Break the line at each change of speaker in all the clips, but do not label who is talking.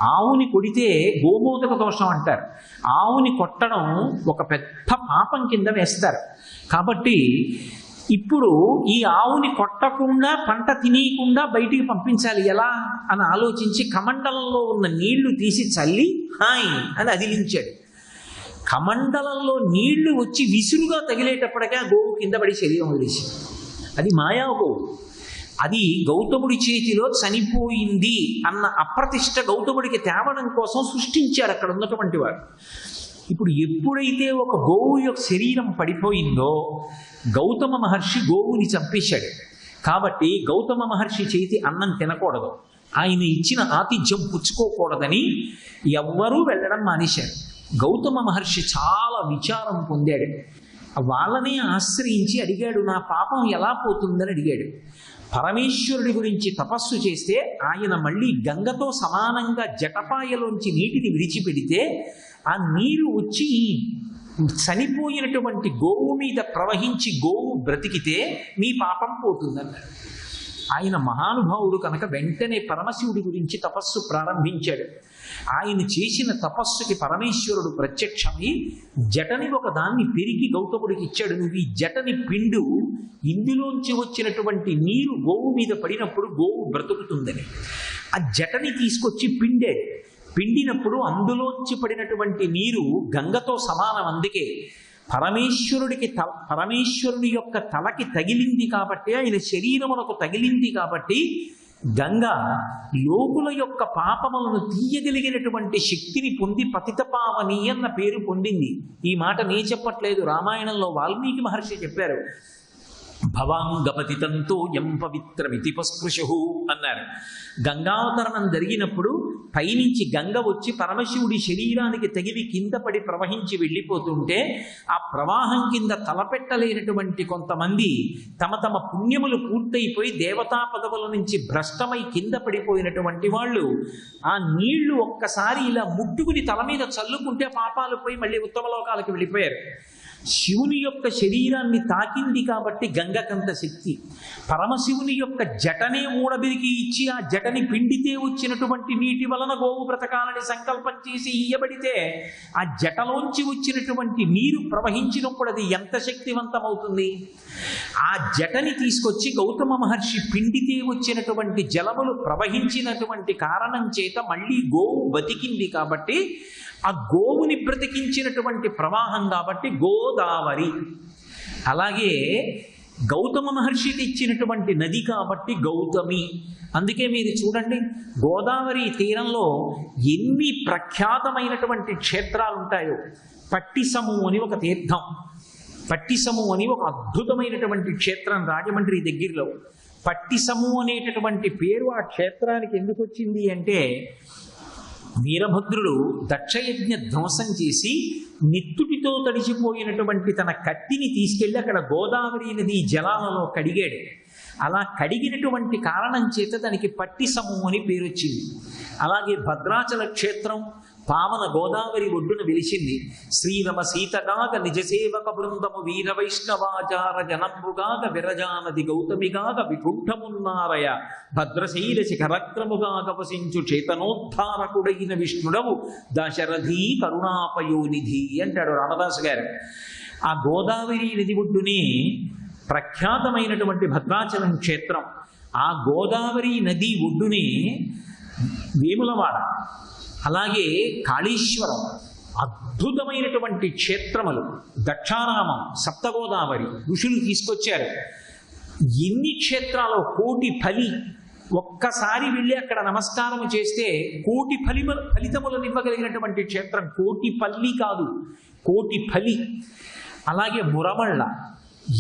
ఆవుని కొడితే గోమోదక దోషం అంటారు. ఆవుని కొట్టడం ఒక పెద్ద పాపం కింద వేస్తారు. కాబట్టి ఇప్పుడు ఈ ఆవుని కొట్టకుండా పంట తినీయకుండా బయటికి పంపించాలి ఎలా అని ఆలోచించి కమండలంలో ఉన్న నీళ్లు తీసి చల్లి హాయ్ అని అదిలించాడు. కమండలంలో నీళ్లు వచ్చి విసురుగా తగిలేటప్పటికే గోవు కింద పడి శరీరం వదిలేసి, అది మాయా గోవు. అది గౌతముడి చేతిలో చనిపోయింది అన్న అప్రతిష్ట గౌతముడికి తేవడం కోసం సృష్టించాడు అక్కడ ఉన్నటువంటి వాడు. ఇప్పుడు ఎప్పుడైతే ఒక గోవు యొక్క శరీరం పడిపోయిందో గౌతమ మహర్షి గోవుని చంపేశాడు. కాబట్టి గౌతమ మహర్షి చేతి అన్నం తినకూడదు, ఆయన ఇచ్చిన ఆతిథ్యం పుచ్చుకోకూడదని ఎవ్వరూ వెళ్ళడం మానేశారు. గౌతమ మహర్షి చాలా విచారం పొందాడు. వాళ్ళనే ఆశ్రయించి అడిగాడు, నా పాపం ఎలా పోతుందని అడిగాడు. పరమేశ్వరుడి గురించి తపస్సు చేస్తే ఆయన మళ్ళీ గంగతో సమానంగా జటపాయలోంచి నీటిని విడిచిపెడితే ఆ నీరు వచ్చి చనిపోయినటువంటి గోవు మీద ప్రవహించి గోవు బ్రతికితే మీ పాపం పోతుందన్నాడు. ఆయన మహానుభావుడు కనుక వెంటనే పరమశివుడి గురించి తపస్సు ప్రారంభించాడు. ఆయన చేసిన తపస్సుకి పరమేశ్వరుడు ప్రత్యక్షమై జటని ఒక దాన్ని పెరిగి గౌతముడికి ఇచ్చాడు. నువ్వు ఈ జటని పిండు, ఇందులోంచి వచ్చినటువంటి నీరు గోవు మీద పడినప్పుడు గోవు బ్రతుకుతుందని. ఆ జటని తీసుకొచ్చి పిండినప్పుడు అందులోంచి పడినటువంటి నీరు గంగతో సమానం. అందుకే పరమేశ్వరుడి యొక్క తలకి తగిలింది కాబట్టి, ఆయన శరీరమునకు తగిలింది కాబట్టి గంగ లోకుల యొక్క పాపములను తీయగలిగినటువంటి శక్తిని పొంది పతితపావని అన్న పేరు పొందింది. ఈ మాట నే చెప్పట్లేదు, రామాయణంలో వాల్మీకి మహర్షి చెప్పారు. భవాంగపతితంతో ఎం పవిత్రమితి పస్పృశు అన్నారు. గంగావతరణం జరిగినప్పుడు పైనుంచి గంగ వచ్చి పరమశివుడి శరీరానికి తగిలి కింద పడి ప్రవహించి వెళ్ళిపోతుంటే ఆ ప్రవాహం కింద తలపెట్టలేనటువంటి కొంతమంది తమ తమ పుణ్యములు పూర్తయిపోయి దేవతా పదవుల నుంచి భ్రష్టమై కింద పడిపోయినటువంటి వాళ్ళు ఆ నీళ్లు ఒక్కసారి ఇలా ముట్టుకుని తల మీద చల్లుకుంటే పాపాలు పోయి మళ్ళీ ఉత్తమ లోకాలకు వెళ్ళిపోయారు. శివుని యొక్క శరీరాన్ని తాకింది కాబట్టి గంగకంత శక్తి. పరమశివుని యొక్క జటనే మూడబిరికి ఇచ్చి ఆ జటని పిండితే వచ్చినటువంటి నీటి వలన గోవు బ్రతకాలని సంకల్పం చేసి ఇయ్యబడితే ఆ జటలోంచి వచ్చినటువంటి నీరు ప్రవహించినప్పుడు అది ఎంత శక్తివంతమవుతుంది. ఆ జటని తీసుకొచ్చి గౌతమ మహర్షి పిండితే వచ్చినటువంటి జలములు ప్రవహించినటువంటి కారణం చేత మళ్ళీ గోవు బతికింది కాబట్టి ఆ గోవుని బ్రతికించినటువంటి ప్రవాహం కాబట్టి గోదావరి. అలాగే గౌతమ మహర్షి ఇచ్చినటువంటి నది కాబట్టి గౌతమి. అందుకే మీరు చూడండి, గోదావరి తీరంలో ఎన్ని ప్రఖ్యాతమైనటువంటి క్షేత్రాలు ఉంటాయో. పట్టిసము అని ఒక తీర్థం, పట్టిసము అని ఒక అద్భుతమైనటువంటి క్షేత్రం రాజమండ్రి దగ్గరలో. పట్టిసము అనేటటువంటి పేరు ఆ క్షేత్రానికి ఎందుకు వచ్చింది అంటే, వీరభద్రుడు దక్షయజ్ఞ ధ్వంసం చేసి నిత్తుటితో తడిసిపోయినటువంటి తన కత్తిని తీసుకెళ్లి అక్కడ గోదావరి నది జలాలలో కడిగాడు. అలా కడిగినటువంటి కారణం చేత దానికి పట్టిసము అని పేరు వచ్చింది. అలాగే భద్రాచల క్షేత్రం పావన గోదావరి ఒడ్డున వెలిసింది. శ్రీరమ సీతగాగ నిజసేవక బృందము వీర వైష్ణవాచార జనంబుగాగ విరజానది గౌతమిగాగ వికుంఠమున్నారయ భద్రశైల శిఖరక్రముగాగ వసించు చేతనోద్ధారకుడైన విష్ణుడవు దశరథీ కరుణాపయోనిధి అంటాడు రామదాసు గారు. ఆ గోదావరి నది ఒడ్డునే ప్రఖ్యాతమైనటువంటి భద్రాచలం క్షేత్రం. ఆ గోదావరి నది ఒడ్డునే వేములవాడ, అలాగే కాళేశ్వరం, అద్భుతమైనటువంటి క్షేత్రములు. దక్షారామం, సప్తగోదావరి ఋషులు తీసుకొచ్చారు. ఎన్ని క్షేత్రాలు, కోటి ఫలి. ఒక్కసారి వెళ్ళి అక్కడ నమస్కారం చేస్తే కోటి ఫలితములను ఇవ్వగలిగినటువంటి క్షేత్రం. కోటి పల్లి కాదు, కోటి ఫలి. అలాగే మురమళ్ళ,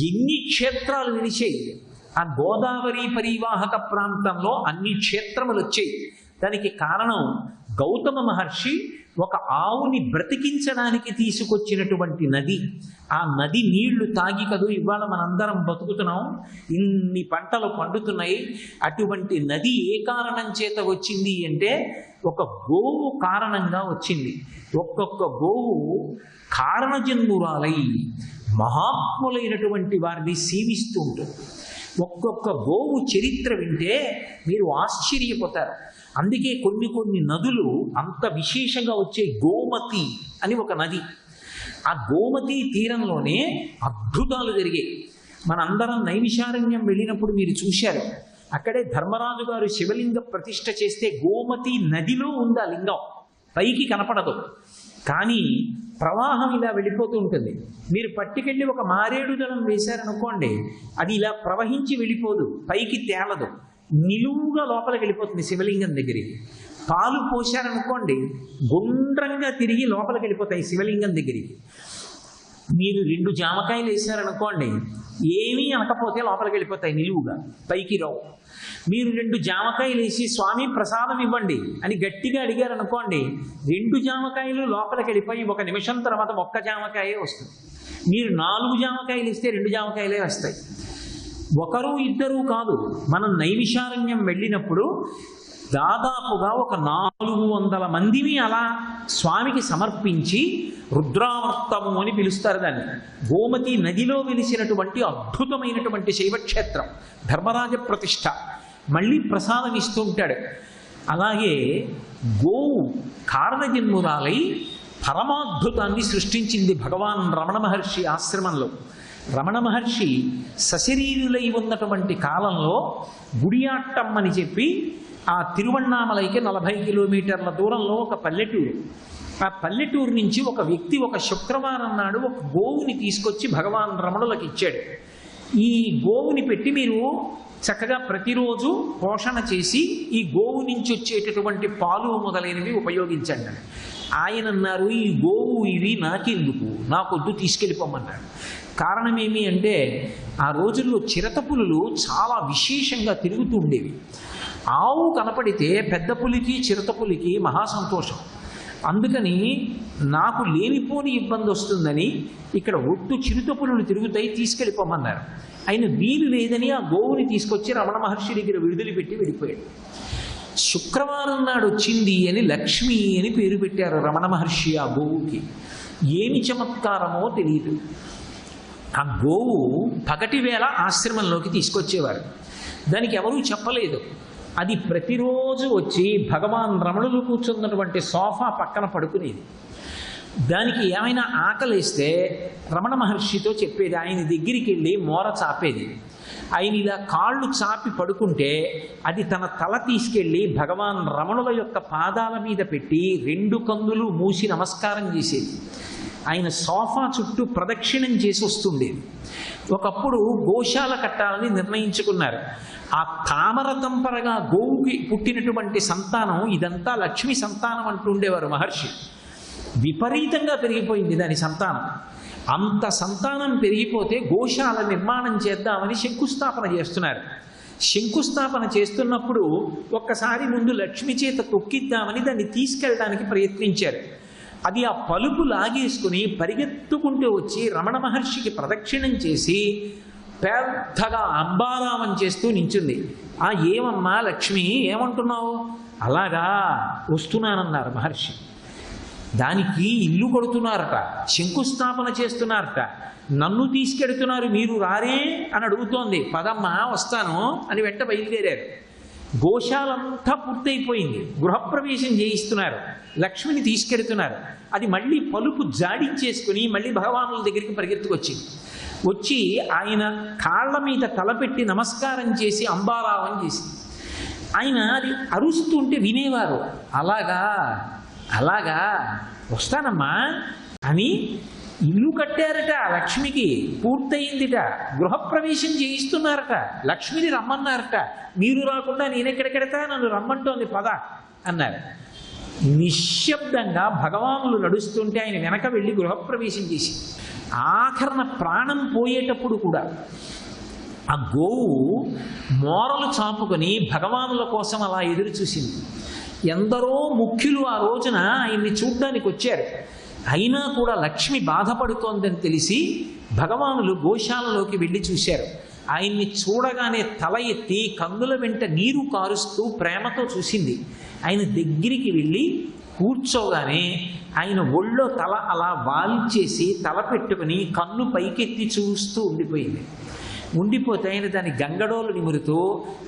ఎన్ని క్షేత్రాలు నిలిచాయి. ఆ గోదావరి పరివాహక ప్రాంతంలో అన్ని క్షేత్రములు వచ్చాయి. దానికి కారణం గౌతమ మహర్షి ఒక ఆవుని బ్రతికించడానికి తీసుకొచ్చినటువంటి నది. ఆ నది నీళ్లు తాగి కదూ ఇవాళ మనందరం బతుకుతున్నాం, ఇన్ని పంటలు పండుతున్నాయి. అటువంటి నది ఏ కారణం చేత వచ్చింది అంటే ఒక గోవు కారణంగా వచ్చింది. ఒక్కొక్క గోవు కారణజన్మురాలై మహాత్ములైనటువంటి వారిని సేవిస్తూ ఉంటుంది. ఒక్కొక్క గోవు చరిత్ర వింటే మీరు ఆశ్చర్యపోతారు. అందుకే కొన్ని కొన్ని నదులు అంత విశేషంగా వచ్చే. గోమతి అని ఒక నది, ఆ గోమతి తీరంలోనే అద్భుతాలు జరిగాయి. మనందరం నైమిషారణ్యం వెళ్ళినప్పుడు మీరు చూశారు, అక్కడే ధర్మరాజు గారు శివలింగ ప్రతిష్ఠ చేస్తే గోమతి నదిలో ఉంది ఆ లింగం, పైకి కనపడదు, కానీ ప్రవాహం ఇలా వెళ్ళిపోతూ ఉంటుంది. మీరు పట్టుకెళ్ళి ఒక మారేడు దళం వేశారనుకోండి, అది ఇలా ప్రవహించి వెళ్ళిపోదు, పైకి తేలదు, నిలువుగా లోపలికి వెళ్ళిపోతుంది శివలింగం దగ్గరికి. పాలు పోశారనుకోండి, గుండ్రంగా తిరిగి లోపలికి వెళ్ళిపోతాయి శివలింగం దగ్గరికి. మీరు 2 జామకాయలు వేశారనుకోండి, ఏమీ అనకపోతే లోపలికి వెళ్ళిపోతాయి నిలువుగా, పైకి రావు. మీరు 2 జామకాయలు వేసి స్వామి ప్రసాదం ఇవ్వండి అని గట్టిగా అడిగారనుకోండి, 2 జామకాయలు లోపలికి వెళ్ళిపోయి 1 నిమిషం తర్వాత 1 జామకాయే వస్తుంది. మీరు 4 జామకాయలు ఇస్తే 2 జామకాయలే వస్తాయి. 1 2 కాదు. మనం నైమిషారణ్యం వెళ్ళినప్పుడు దాదాపుగా ఒక 400 మందిని అలా స్వామికి సమర్పించి రుద్రావర్తము అని పిలుస్తారు దాన్ని. గోమతి నదిలో వెలిసినటువంటి అద్భుతమైనటువంటి శైవక్షేత్రం, ధర్మరాజ ప్రతిష్ఠ. మళ్ళీ ప్రసాదం ఇస్తూ ఉంటాడు. అలాగే గోవు కారణజన్మురాలై పరమాద్భుతాన్ని సృష్టించింది భగవాన్ రమణ మహర్షి ఆశ్రమంలో. రమణ మహర్షి సశరీరులై ఉన్నటువంటి కాలంలో గుడియాట్టం అని చెప్పి ఆ తిరువణ్ణామలైకి 40 కిలోమీటర్ల దూరంలో ఒక పల్లెటూరు. ఆ పల్లెటూరు నుంచి ఒక వ్యక్తి ఒక శుక్రవారం నాడు ఒక గోవుని తీసుకొచ్చి భగవాన్ రమణులకు ఇచ్చాడు. ఈ గోవుని పెట్టి మీరు చక్కగా ప్రతిరోజు పోషణ చేసి ఈ గోవు నుంచి వచ్చేటటువంటి పాలు మొదలైనవి ఉపయోగించండి. ఆయన అన్నారు, ఈ గోవు ఇవి నాకెందుకు, నాకొద్దు, తీసుకెళ్ళిపోమన్నాడు. కారణం ఏమి అంటే ఆ రోజుల్లో చిరతపులులు చాలా విశేషంగా తిరుగుతూ ఉండేవి. ఆవు కనపడితే పెద్ద పులికి చిరతపులికి మహా సంతోషం. అందుకని నాకు లేనిపోని ఇబ్బంది వస్తుందని ఇక్కడ ఒట్టు చిరుతపులులు తిరుగుతాయి, తీసుకెళ్ళిపోమన్నారు. ఆయన వీలు లేదని ఆ గోవుని తీసుకొచ్చి రమణ మహర్షి దగ్గర విడుదల పెట్టి వెళ్ళిపోయాడు. శుక్రవారం నాడు వచ్చింది అని లక్ష్మి అని పేరు పెట్టారు రమణ మహర్షి ఆ గోవుకి. ఏమి చమత్కారమో తెలియదు. ఆ గోవు పగటి వేళ ఆశ్రమంలోకి తీసుకొచ్చేవారు. దానికి ఎవరూ చెప్పలేదు. అది ప్రతిరోజు వచ్చి భగవాన్ రమణులు కూర్చున్నటువంటి సోఫా పక్కన పడుకునేది. దానికి ఏమైనా ఆకలిస్తే రమణ మహర్షితో చెప్పేది. ఆయన దగ్గరికి వెళ్ళి మోర చాపేది. ఆయన ఇలా కాళ్ళు చాపి పడుకుంటే అది తన తల తీసుకెళ్ళి భగవాన్ రమణుల యొక్క పాదాల మీద పెట్టి 2 కన్నులు మూసి నమస్కారం చేసేది. ఆయన సోఫా చుట్టూ ప్రదక్షిణం చేసి వస్తుండేది. ఒకప్పుడు గోశాల కట్టాలని నిర్ణయించుకున్నారు. ఆ తామర తంపరగా గోవుకి పుట్టినటువంటి సంతానం ఇదంతా లక్ష్మి సంతానం అంటూ ఉండేవారు మహర్షి. విపరీతంగా పెరిగిపోయింది దాని సంతానం. అంత సంతానం పెరిగిపోతే గోశాల నిర్మాణం చేద్దామని శంకుస్థాపన చేస్తున్నారు. శంకుస్థాపన చేస్తున్నప్పుడు ఒక్కసారి ముందు లక్ష్మి చేత తొక్కిద్దామని దాన్ని తీసుకెళ్ళడానికి ప్రయత్నించారు. అది ఆ పలుపు లాగేసుకుని పరిగెత్తుకుంటూ వచ్చి రమణ మహర్షికి ప్రదక్షిణం చేసి పెద్దగా అంబారామం చేస్తూ నించుంది. ఏమమ్మా లక్ష్మి, ఏమంటున్నావు? అలాగా వస్తున్నానన్నారు మహర్షి. దానికి ఇల్లు కొడుతున్నారట, శంకుస్థాపన చేస్తున్నారట. నన్ను తీసుకెడుతున్నారు, మీరు రారే అని అడుగుతోంది. పదమ్మా వస్తాను అని వెంట బయలుదేరారు. గోశాలంతా పూర్తయిపోయింది. గృహప్రవేశం చేయిస్తున్నారు, లక్ష్మిని తీసుకెడుతున్నారు. అది మళ్ళీ పలుపు జాడించేసుకుని మళ్ళీ భగవానుల దగ్గరికి పరిగెత్తుకొచ్చింది. వచ్చి ఆయన కాళ్ళ మీద తలపెట్టి నమస్కారం చేసి అంబారావం చేసింది. ఆయన అది అరుస్తుంటే వినేవారు. అలాగా అలాగా వస్తానమ్మా అని ఇల్లు కట్టారట. లక్ష్మికి పూర్తయిందిట. గృహప్రవేశం చేయిస్తున్నారట. లక్ష్మిని రమ్మన్నారట. మీరు రాకుండా నేనెక్కడికెడతా, నన్ను రమ్మంటోంది పద అన్నారు. నిశ్శబ్దంగా భగవానులు నడుస్తుంటే ఆయన వెనక వెళ్ళి గృహప్రవేశం చేసి ఆఖరణ ప్రాణం పోయేటప్పుడు కూడా ఆ గోవు మోరలు చాపుకొని భగవానుల కోసం అలా ఎదురు చూసింది. ఎందరో ముఖ్యులు ఆ రోజున ఆయన్ని చూడ్డానికి వచ్చారు. అయినా కూడా లక్ష్మి బాధపడుతోందని తెలిసి భగవానులు గోశాలలోకి వెళ్ళి చూశారు. ఆయన్ని చూడగానే తల ఎత్తి కన్నుల వెంట నీరు కారుస్తూ ప్రేమతో చూసింది. ఆయన దగ్గరికి వెళ్ళి కూర్చోగానే ఆయన ఒళ్ళో తల అలా వాల్చేసి తల పెట్టుకుని కన్ను పైకెత్తి చూస్తూ ఉండిపోయింది. ఉండిపోతే ఆయన దాని గంగడోలు నిమురుతూ,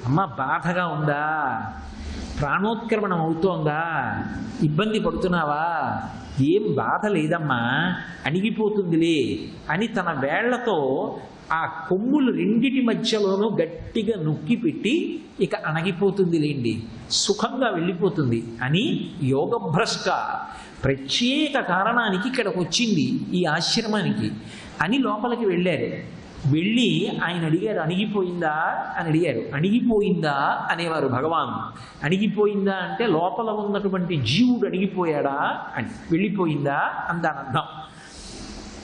అమ్మ బాధగా ఉందా, ప్రాణోత్క్రమణం అవుతోందా, ఇబ్బంది పడుతున్నావా, ఏం బాధ లేదమ్మా, అణిగిపోతుందిలే అని తన వేళ్లతో ఆ కొమ్ములు రెండిటి మధ్యలోనూ గట్టిగా నొక్కి పెట్టి, ఇక అణగిపోతుందిలేండి, సుఖంగా వెళ్ళిపోతుంది అని యోగభ్రష్ట ప్రత్యేక కారణానికి ఇక్కడికి వచ్చింది ఈ ఆశ్రమానికి అని లోపలికి వెళ్ళారు. వెళ్ళి ఆయన అడిగారు, అణిగిపోయిందా అని అడిగారు. అణిగిపోయిందా అనేవారు భగవాన్. అణిగిపోయిందా అంటే లోపల ఉన్నటువంటి జీవుడు అణిగిపోయాడా అని, వెళ్ళిపోయిందా అని దాని అర్థం.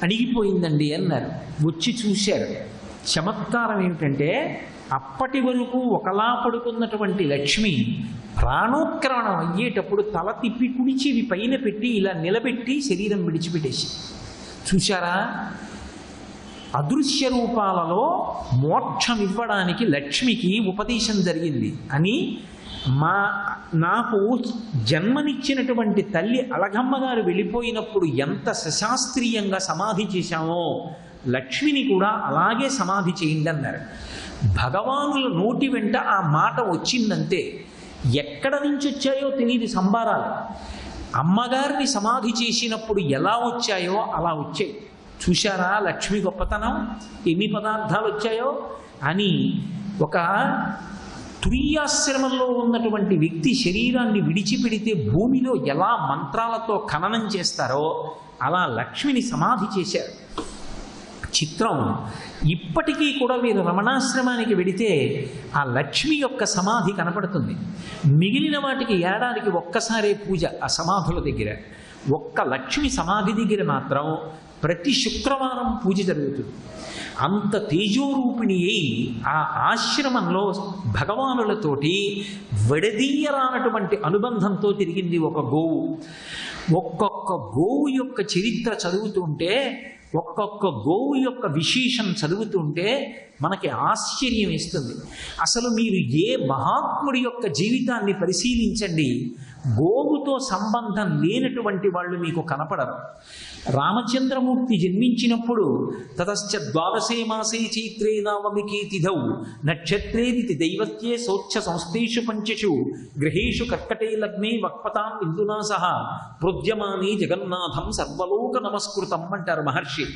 అణిగిపోయిందండి అన్నారు. వచ్చి చూశారు. చమత్కారం ఏమిటంటే అప్పటి వరకు ఒకలా పడుకున్నటువంటి లక్ష్మి ప్రాణోత్క్రమణం అయ్యేటప్పుడు తల తిప్పి కుడిచివి పైన పెట్టి ఇలా నిలబెట్టి శరీరం విడిచిపెట్టేసి. చూశారా, అదృశ్య రూపాలలో మోక్షం ఇవ్వడానికి లక్ష్మికి ఉపదేశం జరిగింది అని నాకు జన్మనిచ్చినటువంటి తల్లి అలగమ్మ గారు వెళ్ళిపోయినప్పుడు ఎంత సశాస్త్రీయంగా సమాధి చేశామో లక్ష్మిని కూడా అలాగే సమాధి చేయండి అన్నారు. భగవానుల నోటి వెంట ఆ మాట వచ్చిందంతే. ఎక్కడ నుంచి వచ్చాయో తెలియదు సంబారాలు. అమ్మగారిని సమాధి చేసినప్పుడు ఎలా వచ్చాయో అలా వచ్చాయి. చూశారా లక్ష్మి గొప్పతనం, ఎన్ని పదార్థాలు వచ్చాయో అని. ఒక తురీయాశ్రమంలో ఉన్నటువంటి వ్యక్తి శరీరాన్ని విడిచిపెడితే భూమిలో ఎలా మంత్రాలతో ఖననం చేస్తారో అలా లక్ష్మిని సమాధి చేశారు. చిత్రం, ఇప్పటికీ కూడా మీరు రమణాశ్రమానికి వెడితే ఆ లక్ష్మి యొక్క సమాధి కనపడుతుంది. మిగిలిన వాటికి ఏడాదికి ఒక్కసారే పూజ ఆ సమాధుల దగ్గర. ఒక్క లక్ష్మి సమాధి దగ్గర మాత్రం ప్రతి శుక్రవారం పూజ జరుగుతుంది. అంత తేజోరూపిణి అయి ఆ ఆశ్రమంలో భగవానులతోటి విడదీయరానటువంటి అనుబంధంతో తిరిగింది ఒక గోవు. ఒక్కొక్క గోవు యొక్క చరిత్ర చదువుతుంటే, ఒక్కొక్క గోవు యొక్క విశేషం చదువుతుంటే మనకి ఆశ్చర్యం వేస్తుంది. అసలు మీరు ఏ మహాత్ముడి యొక్క జీవితాన్ని పరిశీలించండి, గోవుతో సంబంధం లేనటువంటి వాళ్ళు మీకు కనపడరు. రామచంద్రమూర్తి జన్మించినప్పుడు తతశ్చ ద్వాదశే మాసే చైత్రే నవమికే తిథౌ నక్షత్రేది దైవత్యే సోచ్ఛ సంస్థేషు పంచషు గృహేషు కర్కటే లగ్నే వక్పతాం ఇందునా సహ ప్రోద్యమానే జగన్నాథం సర్వలోక నమస్కృతం అంటారు మహర్షి.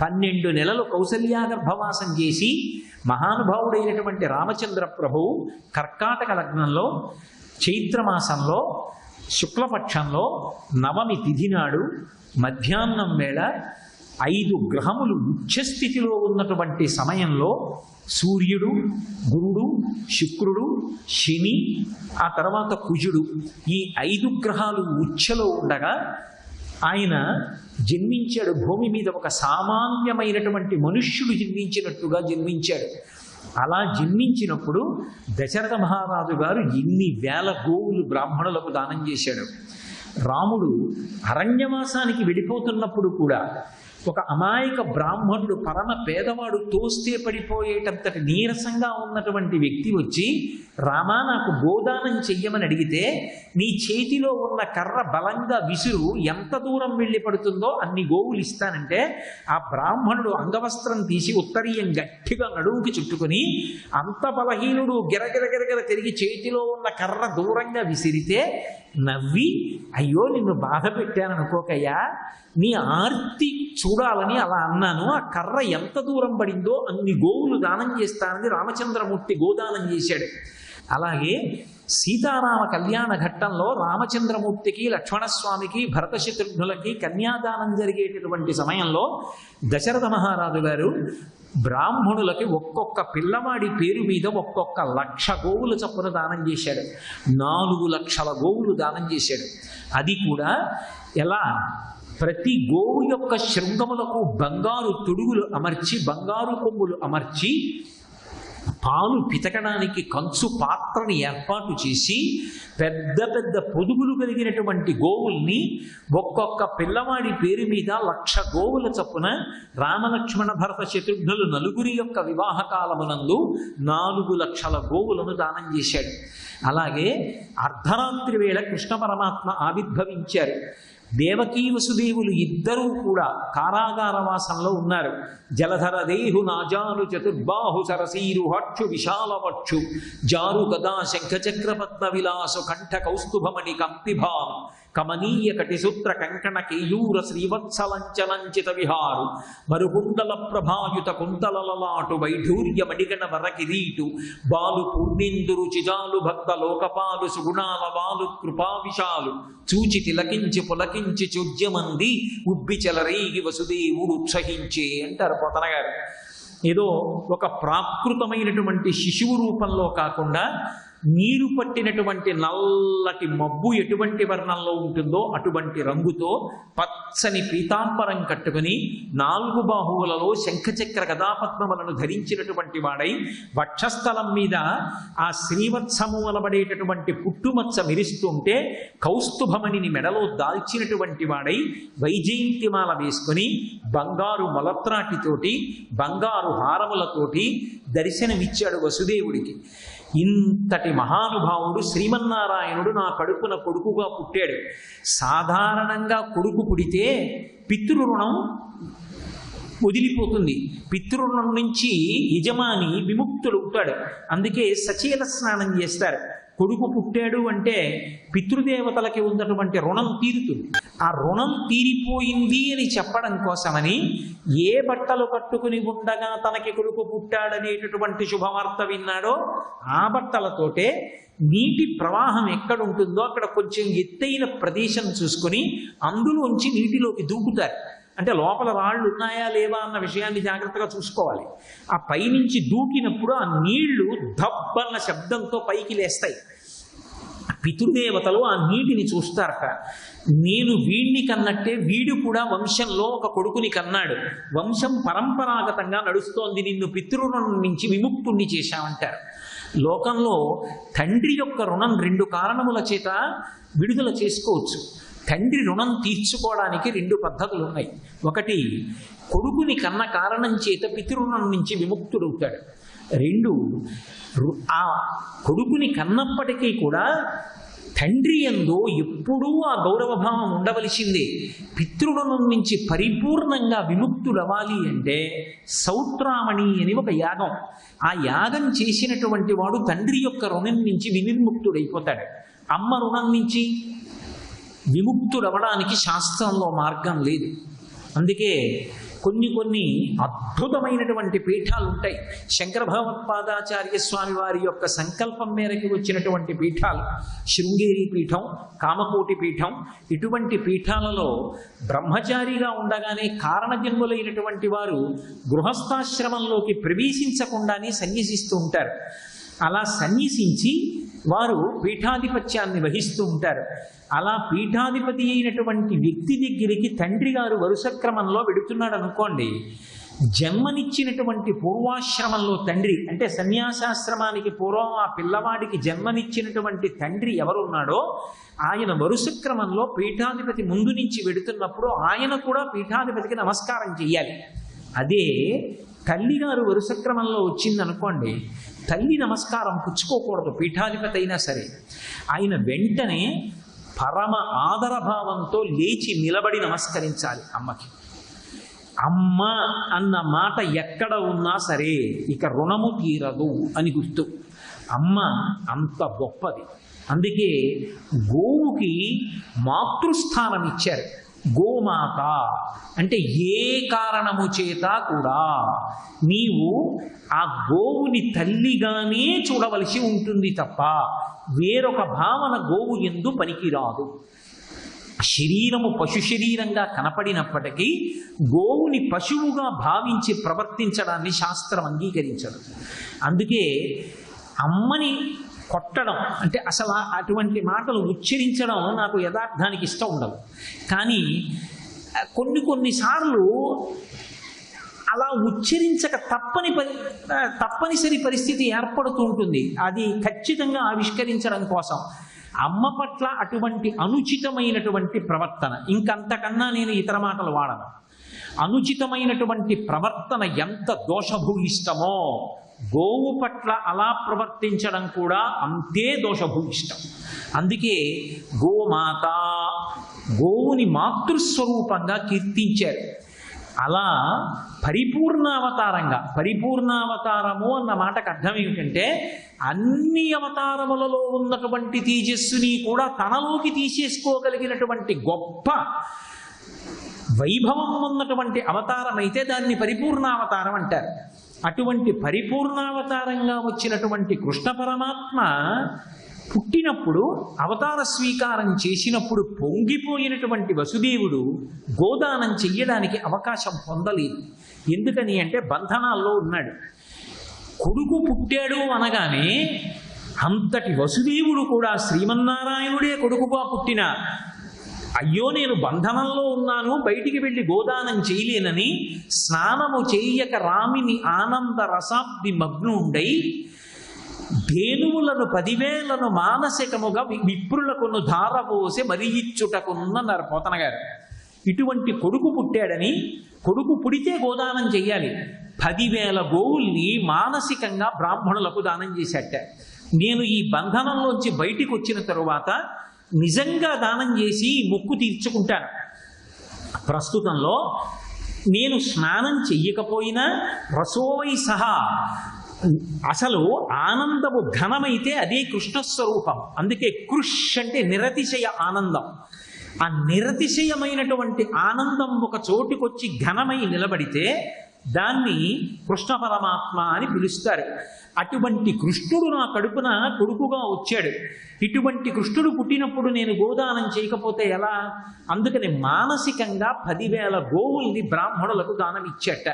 12 నెలలు కౌసల్యాగర్భవాసం చేసి మహానుభావుడైనటువంటి రామచంద్ర ప్రభువు కర్కాటక లగ్నంలో చైత్రమాసంలో శుక్లపక్షంలో నవమి తిథి నాడు మధ్యాహ్నం వేళ 5 గ్రహములు ఉచ్చస్థితిలో ఉన్నటువంటి సమయంలో సూర్యుడు, గురుడు, శుక్రుడు, శని, ఆ తర్వాత కుజుడు, ఈ 5 గ్రహాలు ఉచ్చలో ఉండగా ఆయన జన్మించాడు. భూమి మీద ఒక సామాన్యమైనటువంటి మనుష్యుడు జన్మించినట్టుగా జన్మించాడు. అలా జన్మించినప్పుడు దశరథ మహారాజు గారు ఎన్ని వేల గోవులు బ్రాహ్మణులకు దానం చేశాడు. రాముడు అరణ్యవాసానికి వెళ్ళిపోతున్నప్పుడు కూడా ఒక అమాయక బ్రాహ్మణుడు, పరమ పేదవాడు, తోస్తే పడిపోయేటంతటి నీరసంగా ఉన్నటువంటి వ్యక్తి వచ్చి, రామా నాకు గోదానం చెయ్యమని అడిగితే, నీ చేతిలో ఉన్న కర్ర బలంగా విసురు, ఎంత దూరం వెళ్ళి పడుతుందో అన్ని గోవులు ఇస్తానంటే, ఆ బ్రాహ్మణుడు అంగవస్త్రం తీసి ఉత్తరీయం గట్టిగా నడువుకి చుట్టుకొని, అంత బలహీనుడు గిరగిరగిరగిర తిరిగి చేతిలో ఉన్న కర్ర దూరంగా విసిరితే నవ్వి, అయ్యో నిన్ను బాధ పెట్టాననుకోకయ్యా, నీ ఆర్తి చూడాలని అలా అన్నాను, ఆ కర్ర ఎంత దూరం పడిందో అన్ని గోవులు దానం చేస్తానని రామచంద్రమూర్తి గోదానం చేశాడు. అలాగే సీతారామ కళ్యాణ ఘట్టంలో రామచంద్రమూర్తికి, లక్ష్మణస్వామికి, భరత శత్రుఘ్నులకి కన్యాదానం జరిగేటటువంటి సమయంలో దశరథ మహారాజు గారు బ్రాహ్మణులకి ఒక్కొక్క పిల్లవాడి పేరు మీద ఒక్కొక్క 1,00,000 గోవుల చొప్పున దానం చేశాడు. 4 లక్షల గోవులు దానం చేశాడు. అది కూడా ఎలా? ప్రతి గోవు యొక్క శృంగములకు బంగారు తొడుగులు అమర్చి, బంగారు కొమ్ములు అమర్చి పాలు పితకడానికి కంచు పాత్రని ఏర్పాటు చేసి పెద్ద పెద్ద పొదుగులు కలిగినటువంటి గోవుల్ని ఒక్కొక్క పిల్లవాడి పేరు మీద 1,00,000 గోవుల చొప్పున రామలక్ష్మణ భరత శత్రుఘ్నులు నలుగురి యొక్క వివాహ కాలమునందు 4,00,000 గోవులను దానం చేశాడు. అలాగే అర్ధరాత్రి వేళ కృష్ణ పరమాత్మ ఆవిర్భవించారు. దేవకీ వసుదేవులు ఇద్దరూ కూడా కారాగారవాసంలో ఉన్నారు. జలధర దేహు నాజాను చతుర్బాహు సరసీరు హక్షు విశాలవక్షు జారు గదా శంఖచక్ర పద్మ విలాసు కంఠ కౌస్తుభమణి కంపిభాను కమనీయ కటిసూత్ర కంకణ కేయూర శ్రీవత్సలంచలంచిత విహారు మరుకుండల ప్రభాయుత కుంతలలలాటు వైఢూర్య మడిగణ వరకిరీటు బాలు పూర్ణిందురు చిజాలు భక్త లోకపాలు సుగుణాల వాలు కృపావిశాలు చూచి తిలకించి పులకించి చోద్యమంది ఉబ్బి చెలరేగి వసుదేవుడు ఉత్సహించే అంటారు పోతన గారు. ఏదో ఒక ప్రాకృతమైనటువంటి శిశువు రూపంలో కాకుండా నీరు పట్టినటువంటి నల్లటి మబ్బు ఎటువంటి వర్ణంలో ఉంటుందో అటువంటి రంగుతో పచ్చని పీతాంబరం కట్టుకుని 4 బాహువులలో శంఖచక్ర గదాపద్మములను ధరించినటువంటి వాడై వక్షస్థలం మీద ఆ శ్రీవత్సము అనబడేటటువంటి పుట్టుమచ్చ మెరుస్తుంటే కౌస్తుభమణిని మెడలో దాల్చినటువంటి వాడై వైజయంతిమాల వేసుకుని బంగారు మొలత్రాటితోటి బంగారు హారములతోటి దర్శనమిచ్చాడు వసుదేవుడికి. ఇంతటి మహానుభావుడు శ్రీమన్నారాయణుడు నా కడుపున కొడుకుగా పుట్టాడు. సాధారణంగా కొడుకు పుడితే పితృరుణం వదిలిపోతుంది. పితృరుణం నుంచి యజమాని విముక్తుడవుతాడు. అందుకే సచీల స్నానం చేస్తారు. కొడుకు పుట్టాడు అంటే పితృదేవతలకి ఉన్నటువంటి రుణం తీరుతుంది. ఆ రుణం తీరిపోయింది అని చెప్పడం కోసమని ఏ బట్టలు కట్టుకుని ఉండగా తనకి కొడుకు పుట్టాడనేటటువంటి శుభవార్త విన్నాడో ఆ బట్టలతోటే నీటి ప్రవాహం ఎక్కడుంటుందో అక్కడ కొంచెం ఎత్తైన ప్రదేశం చూసుకొని అందులోంచి నీటిలోకి దూకుతారు. అంటే లోపల రాళ్ళు ఉన్నాయా లేవా అన్న విషయాన్ని జాగ్రత్తగా చూసుకోవాలి. ఆ పైనుంచి దూకినప్పుడు ఆ నీళ్లు దబ్బన్న శబ్దంతో పైకి లేస్తాయి. పితృదేవతలు ఆ నీటిని చూస్తారట. నేను వీడిని కన్నట్టే వీడు కూడా వంశంలో ఒక కొడుకుని కన్నాడు, వంశం పరంపరాగతంగా నడుస్తోంది, నిన్ను పితృరుణం నుంచి విముక్తుణ్ణి చేశామంటారు. లోకంలో తండ్రి యొక్క రుణం 2 కారణముల చేత విడుదల చేసుకోవచ్చు. తండ్రి రుణం తీర్చుకోవడానికి 2 పద్ధతులు ఉన్నాయి. ఒకటి, కొడుకుని కన్న కారణం చేత పితృరుణం నుంచి విముక్తుడవుతాడు. 2, ఆ కొడుకుని కన్నప్పటికీ కూడా తండ్రి యందు ఎప్పుడూ ఆ గౌరవభావం ఉండవలసిందే. పితృరుణం నుంచి పరిపూర్ణంగా విముక్తుడవ్వాలి అంటే సౌత్రామణి అని ఒక యాగం. ఆ యాగం చేసినటువంటి వాడు తండ్రి యొక్క రుణం నుంచి వినిర్ముక్తుడైపోతాడు. అమ్మ రుణం నుంచి విముక్తుడవడానికి శాస్త్రంలో మార్గం లేదు. అందుకే కొన్ని అద్భుతమైనటువంటి పీఠాలు ఉంటాయి. శంకర భగవత్పాదాచార్య స్వామి వారి యొక్క సంకల్పం మేరకు వచ్చినటువంటి పీఠాలు శృంగేరి పీఠం, కామకోటి పీఠం. ఇటువంటి పీఠాలలో బ్రహ్మచారిగా ఉండగానే కారణజన్ములైనటువంటి వారు గృహస్థాశ్రమంలోకి ప్రవేశించకుండానే సన్యసిస్తూ ఉంటారు. అలా సన్యసించి వారు పీఠాధిపత్యాన్ని వహిస్తూ ఉంటారు. అలా పీఠాధిపతి అయినటువంటి వ్యక్తి దగ్గరికి తండ్రి గారు వరుస క్రమంలో వెడుతున్నాడు అనుకోండి, జన్మనిచ్చినటువంటి పూర్వాశ్రమంలో తండ్రి అంటే సన్యాసాశ్రమానికి పూర్వం ఆ పిల్లవాడికి జన్మనిచ్చినటువంటి తండ్రి ఎవరున్నాడో ఆయన వరుస క్రమంలో పీఠాధిపతి ముందు నుంచి వెడుతున్నప్పుడు ఆయన కూడా పీఠాధిపతికి నమస్కారం చెయ్యాలి. అదే తల్లిగారు వరుస క్రమంలో వచ్చిందనుకోండి, తల్లి నమస్కారం పుచ్చుకోకూడదు. పీఠాధిపతి అయినా సరే ఆయన వెంటనే పరమ ఆదరభావంతో లేచి నిలబడి నమస్కరించాలి అమ్మకి. అమ్మ అన్న మాట ఎక్కడ ఉన్నా సరే ఇక రుణము తీరదు అని గుర్తు. అమ్మ అంత గొప్పది. అందుకే గోవుకి మాతృస్థానం ఇచ్చారు. గోమాత అంటే ఏ కారణము చేత కూడా నీవు ఆ గోవుని తల్లిగానే చూడవలసి ఉంటుంది తప్ప వేరొక భావన గోవు యందు పనికిరాదు. శరీరము పశు శరీరంగా కనపడినప్పటికీ గోవుని పశువుగా భావించి ప్రవర్తించడాన్ని శాస్త్రం అంగీకరించదు. అందుకే అమ్మని కొట్టడం అంటే అసలు అటువంటి మాటలు ఉచ్చరించడం నాకు యథార్థానికి ఇష్టం ఉండదు. కానీ కొన్నిసార్లు అలా ఉచ్చరించక తప్పనిసరి పరిస్థితి ఏర్పడుతూ ఉంటుంది. అది ఖచ్చితంగా ఆవిష్కరించడం కోసం అమ్మ పట్ల అటువంటి అనుచితమైనటువంటి ప్రవర్తన, ఇంకంతకన్నా నేను ఇతర మాటలు వాడను. అనుచితమైనటువంటి ప్రవర్తన ఎంత దోషభూయిష్టమో గోవు పట్ల అలా ప్రవర్తించడం కూడా అంతే దోషభూయిష్టం. అందుకే గోమాత, గోవుని మాతృస్వరూపంగా కీర్తించారు. అలా పరిపూర్ణావతారంగా, పరిపూర్ణావతారము అన్న మాటకు అర్థం ఏమిటంటే అన్ని అవతారములలో ఉన్నటువంటి తేజస్సుని కూడా తనలోకి తీసేసుకోగలిగినటువంటి గొప్ప వైభవం ఉన్నటువంటి అవతారం అయితే దాన్ని పరిపూర్ణావతారం అంటారు. అటువంటి పరిపూర్ణావతారంగా వచ్చినటువంటి కృష్ణ పరమాత్మ పుట్టినప్పుడు, అవతార స్వీకారం చేసినప్పుడు పొంగిపోయినటువంటి వసుదేవుడు గోదానం చెయ్యడానికి అవకాశం పొందలేదు. ఎందుకని అంటే బంధనాల్లో ఉన్నాడు. కొడుకు పుట్టాడు అనగానే అంతటి వసుదేవుడు కూడా శ్రీమన్నారాయణుడే కొడుకుగా పుట్టిన, అయ్యో నేను బంధనంలో ఉన్నాను, బయటికి వెళ్ళి గోదానం చేయలేనని స్నానము చేయక రామిని ఆనంద రసాబ్ది మగ్నుండై ధేనువులను 10,000 మానసికముగా విప్రులకును ధారపోసి మరి ఇచ్చుటకున్నారు పోతన గారు. ఇటువంటి కొడుకు పుట్టాడని, కొడుకు పుడితే గోదానం చెయ్యాలి, 10,000 గోవుల్ని మానసికంగా బ్రాహ్మణులకు దానం చేశాట. నేను ఈ బంధనంలోంచి బయటికి వచ్చిన తరువాత నిజంగా దానం చేసి మొక్కు తీర్చుకుంటాను. ప్రస్తుతంలో నేను స్నానం చెయ్యకపోయినా రసోవై సహా అసలు ఆనందము ఘనమైతే అదే కృష్ణస్వరూపం. అందుకే కృష్ అంటే నిరతిశయ ఆనందం. ఆ నిరతిశయమైనటువంటి ఆనందం ఒక చోటుకొచ్చి ఘనమై నిలబడితే దాన్ని కృష్ణ పరమాత్మ అని పిలుస్తారు. అటువంటి కృష్ణుడు నా కడుపున కొడుకుగా వచ్చాడు. ఇటువంటి కృష్ణుడు పుట్టినప్పుడు నేను గోదానం చేయకపోతే ఎలా? అందుకని మానసికంగా 10,000 గోవుల్ని బ్రాహ్మణులకు దానం ఇచ్చేట.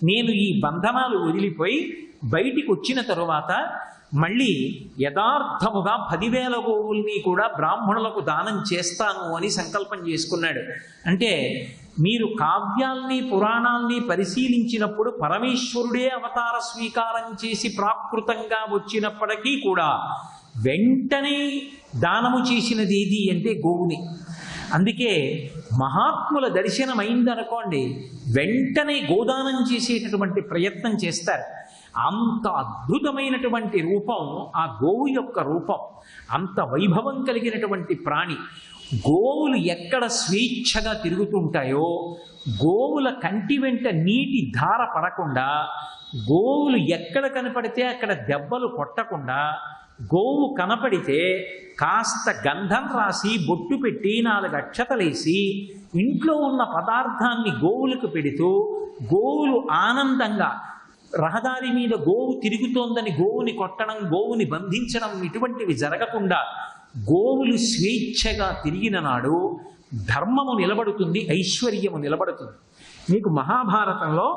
నేను ఈ బంధనాలు వదిలిపోయి బయటికి వచ్చిన తరువాత మళ్ళీ యథార్థముగా 10,000 గోవుల్ని కూడా బ్రాహ్మణులకు దానం చేస్తాను అని సంకల్పం చేసుకున్నాడు. అంటే మీరు కావ్యాల్ని పురాణాల్ని పరిశీలించినప్పుడు పరమేశ్వరుడే అవతార స్వీకారం చేసి ప్రాకృతంగా వచ్చినప్పటికీ కూడా వెంటనే దానము చేసినది ఏది అంటే గోవుని. అందుకే మహాత్ముల దర్శనం అయిందనుకోండి, వెంటనే గోదానం చేసేటటువంటి ప్రయత్నం చేస్తారు. అంత అద్భుతమైనటువంటి రూపం ఆ గోవు యొక్క రూపం. అంత వైభవం కలిగినటువంటి ప్రాణి. గోవులు ఎక్కడ స్వేచ్ఛగా తిరుగుతుంటాయో, గోవుల కంటి వెంట నీటి ధార పడకుండా, గోవులు ఎక్కడ కనపడితే అక్కడ దెబ్బలు కొట్టకుండా, గోవు కనపడితే కాస్త గంధం రాసి బొట్టు పెట్టి 4 అక్షతలేసి ఇంట్లో ఉన్న పదార్థాన్ని గోవులకు పెడుతూ, గోవులు ఆనందంగా రహదారి మీద గోవు తిరుగుతోందని గోవుని కొట్టడం, గోవుని బంధించడం ఇటువంటివి jaragadunda గోవులు స్వేచ్ఛగా తిరిగిన నాడు ధర్మము నిలబడుతుంది, ఐశ్వర్యము నిలబడుతుంది. మీకు మహాభారతంలో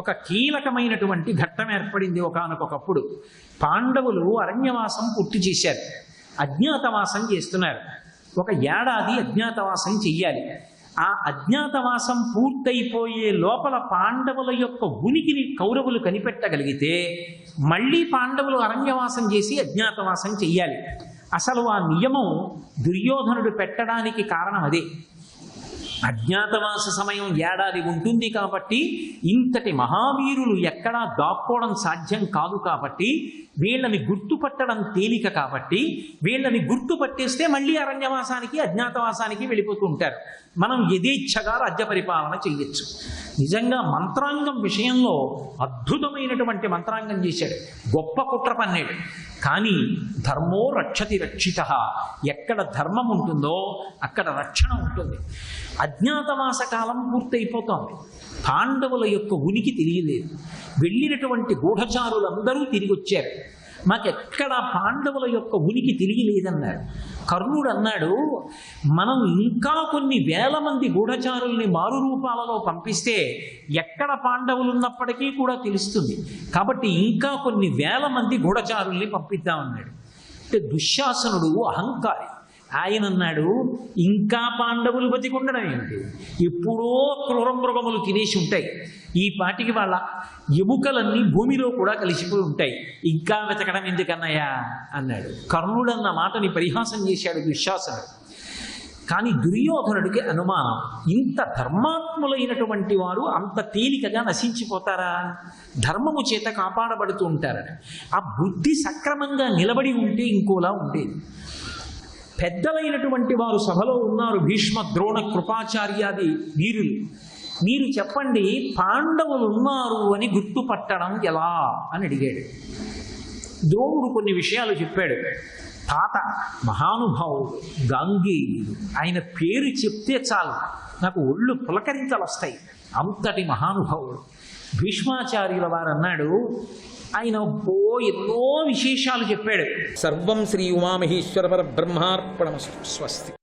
ఒక కీలకమైనటువంటి ఘట్టం ఏర్పడింది. ఒకానొకప్పుడు పాండవులు అరణ్యవాసం పూర్తి చేశారు, అజ్ఞాతవాసం చేస్తున్నారు. 1 ఏడాది అజ్ఞాతవాసం చెయ్యాలి. ఆ అజ్ఞాతవాసం పూర్తయిపోయే లోపల పాండవుల యొక్క ఉనికిని కౌరవులు కనిపెట్టగలిగితే మళ్ళీ పాండవులు అరణ్యవాసం చేసి అజ్ఞాతవాసం చెయ్యాలి. అసలు ఆ నియమం దుర్యోధనుడు పెట్టడానికి కారణం అదే. అజ్ఞాతవాస సమయం 1 ఏడాది ఉంటుంది కాబట్టి ఇంతటి మహావీరులు ఎక్కడా దాక్కోవడం సాధ్యం కాదు కాబట్టి వీళ్ళని గుర్తుపట్టడం తేలిక కాబట్టి వీళ్ళని గుర్తుపట్టేస్తే మళ్ళీ అరణ్యవాసానికి అజ్ఞాతవాసానికి వెళ్ళిపోతూ ఉంటారు. మనం యథేచ్ఛగా రాజ్య పరిపాలన చేయొచ్చు. నిజంగా మంత్రాంగం విషయంలో అద్భుతమైనటువంటి మంత్రాంగం చేశాడు, గొప్ప కుట్ర పన్నాడు. కానీ ధర్మో రక్షతి రక్షిత, ఎక్కడ ధర్మం ఉంటుందో అక్కడ రక్షణ ఉంటుంది. అజ్ఞాతవాస కాలం పూర్తయిపోతోంది, పాండవుల యొక్క ఉనికి తెలియలేదు. వెళ్ళినటువంటి గూఢచారులందరూ తిరిగి వచ్చారు, మాకెక్కడ పాండవుల యొక్క ఉనికి తెలియలేదన్నారు. కర్ణుడు అన్నాడు, మనం ఇంకా కొన్ని వేల మంది గూఢచారుల్ని మారు రూపాలలో పంపిస్తే ఎక్కడ పాండవులు ఉన్నప్పటికీ కూడా తెలుస్తుంది, కాబట్టి ఇంకా కొన్ని వేల మంది గూఢచారుల్ని పంపిద్దామన్నాడు. అంటే దుశ్శాసనుడు అహంకారి, ఆయన అన్నాడు, ఇంకా పాండవులు బతికుండడం ఏమిటి? ఎప్పుడో క్రూర మృగములు తినేసి ఉంటాయి, ఈ పాటికి వాళ్ళ ఎముకలన్నీ భూమిలో కూడా కలిసిపోయి ఉంటాయి, ఇంకా వెతకడం ఎందుకన్నయ్యా అన్నాడు. కర్ణుడన్న మాటని పరిహాసం చేశాడు దుశ్శాసనుడు. కానీ దుర్యోధనుడికి అనుమానం, ఇంత ధర్మాత్ములైనటువంటి వారు అంత తేలికగా నశించిపోతారా? ధర్మము చేత కాపాడబడుతూ ఉంటారని. ఆ బుద్ధి సక్రమంగా నిలబడి ఉంటే ఇంకోలా ఉండేది. పెద్దలైనటువంటి వారు సభలో ఉన్నారు, భీష్మ, ద్రోణ, కృపాచార్యాది వీరులు. మీరు చెప్పండి, పాండవులు ఉన్నారు అని గుర్తుపట్టడం ఎలా అని అడిగాడు. ద్రోణుడు కొన్ని విషయాలు చెప్పాడు. తాత మహానుభావుడు, గాంగేయుడు, ఆయన పేరు చెప్తే చాలు నాకు ఒళ్ళు పులకరింతలు వస్తాయి, అంతటి మహానుభావుడు. భీష్మాచార్యుల వారు అన్నాడు, ఆయన ఎన్నో విశేషాలు చెప్పాడు. సర్వం శ్రీ ఉమామహేశ్వర పరబ్రహ్మార్పణమస్తు. స్వస్తి.